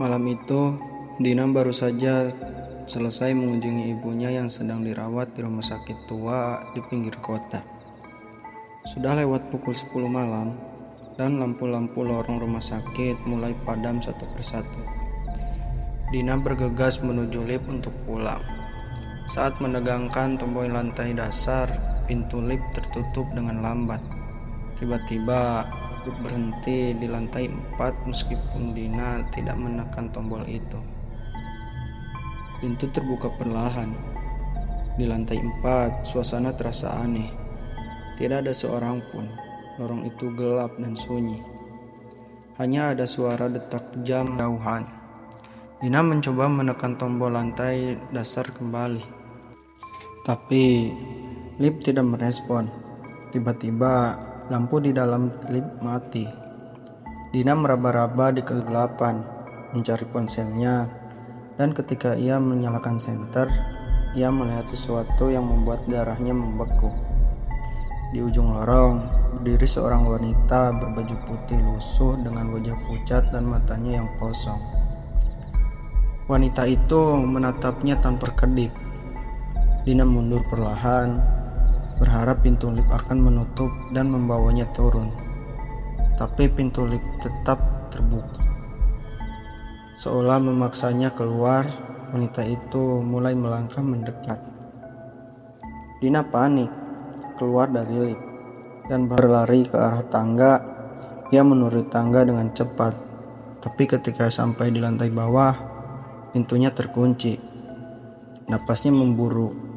Malam itu, Dina baru saja selesai mengunjungi ibunya yang sedang dirawat di rumah sakit tua di pinggir kota. Sudah lewat pukul 10 malam dan lampu-lampu lorong rumah sakit mulai padam satu persatu. Dina bergegas menuju lift untuk pulang. Saat menegangkan tombol lantai dasar, pintu lift tertutup dengan lambat. Tiba-tiba lift berhenti di lantai 4 meskipun Dina tidak menekan tombol itu. Pintu terbuka perlahan. Di lantai 4, suasana terasa aneh. Tidak ada seorang pun. Lorong itu gelap dan sunyi. Hanya ada suara detak jam jauhan. Dina mencoba menekan tombol lantai dasar kembali. Tapi lift tidak merespon. Tiba-tiba lampu di dalam lift mati. Dina meraba-raba di kegelapan, mencari ponselnya, dan ketika ia menyalakan senter, ia melihat sesuatu yang membuat darahnya membeku. Di ujung lorong, berdiri seorang wanita berbaju putih lusuh dengan wajah pucat dan matanya yang kosong. Wanita itu menatapnya tanpa kedip. Dina mundur perlahan, berharap pintu lift akan menutup dan membawanya turun. Tapi pintu lift tetap terbuka. Seolah memaksanya keluar, wanita itu mulai melangkah mendekat. Dina panik, keluar dari lift, dan berlari ke arah tangga. Ia menuruni tangga dengan cepat, tapi ketika sampai di lantai bawah, pintunya terkunci. Napasnya memburu.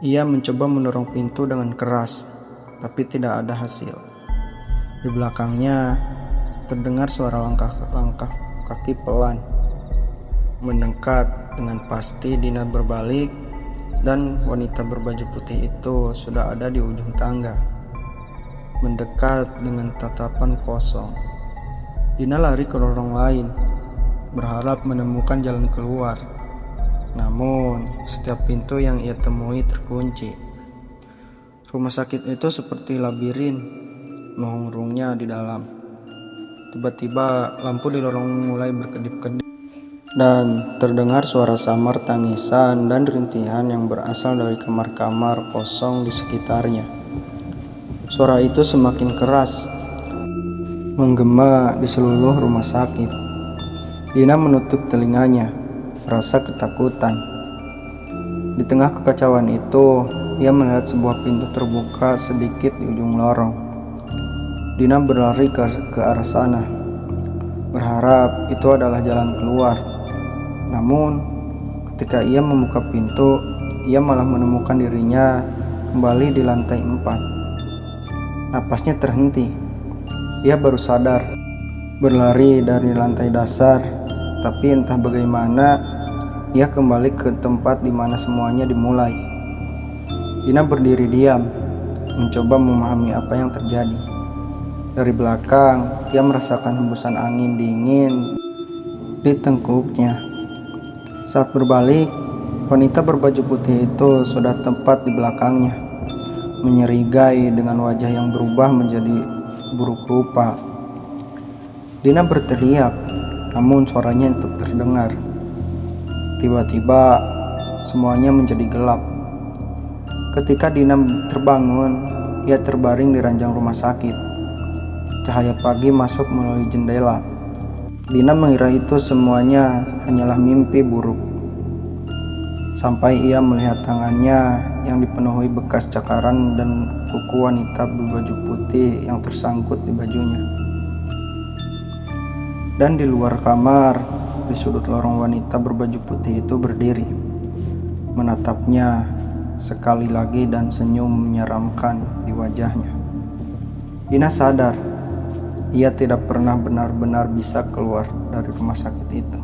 Ia mencoba mendorong pintu dengan keras, tapi tidak ada hasil. Di belakangnya terdengar suara langkah kaki pelan. Mendekat dengan pasti Dina berbalik, dan wanita berbaju putih itu sudah ada di ujung tangga. Mendekat dengan tatapan kosong. Dina lari ke lorong lain, berharap menemukan jalan keluar. Namun, setiap pintu yang ia temui terkunci. Rumah sakit itu seperti labirin, menghurungnya di dalam. Tiba-tiba lampu di lorong mulai berkedip-kedip, dan terdengar suara samar tangisan dan rintihan yang berasal dari kamar-kamar kosong di sekitarnya. Suara itu semakin keras, menggema di seluruh rumah sakit. Dina menutup telinganya, merasa ketakutan. Di tengah kekacauan itu, ia melihat sebuah pintu terbuka sedikit di ujung lorong. Dina berlari ke arah sana, berharap itu adalah jalan keluar. Namun, ketika ia membuka pintu, ia malah menemukan dirinya kembali di lantai 4. Napasnya terhenti. Ia baru sadar, berlari dari lantai dasar, tapi entah bagaimana, ia kembali ke tempat di mana semuanya dimulai. Dina berdiri diam, mencoba memahami apa yang terjadi. Dari belakang, ia merasakan hembusan angin dingin di tengkuknya. Saat berbalik, wanita berbaju putih itu sudah tepat di belakangnya, menyerigai dengan wajah yang berubah menjadi buruk rupa. Dina berteriak, namun suaranya tetap terdengar. Tiba-tiba, semuanya menjadi gelap. Ketika Dina terbangun, ia terbaring di ranjang rumah sakit. Cahaya pagi masuk melalui jendela. Dina mengira itu semuanya hanyalah mimpi buruk. Sampai ia melihat tangannya yang dipenuhi bekas cakaran dan kuku wanita berbaju putih yang tersangkut di bajunya. Dan di luar kamar, di sudut lorong wanita berbaju putih itu berdiri, menatapnya sekali lagi dan senyum menyeramkan di wajahnya. Dina sadar ia tidak pernah benar-benar bisa keluar dari rumah sakit itu.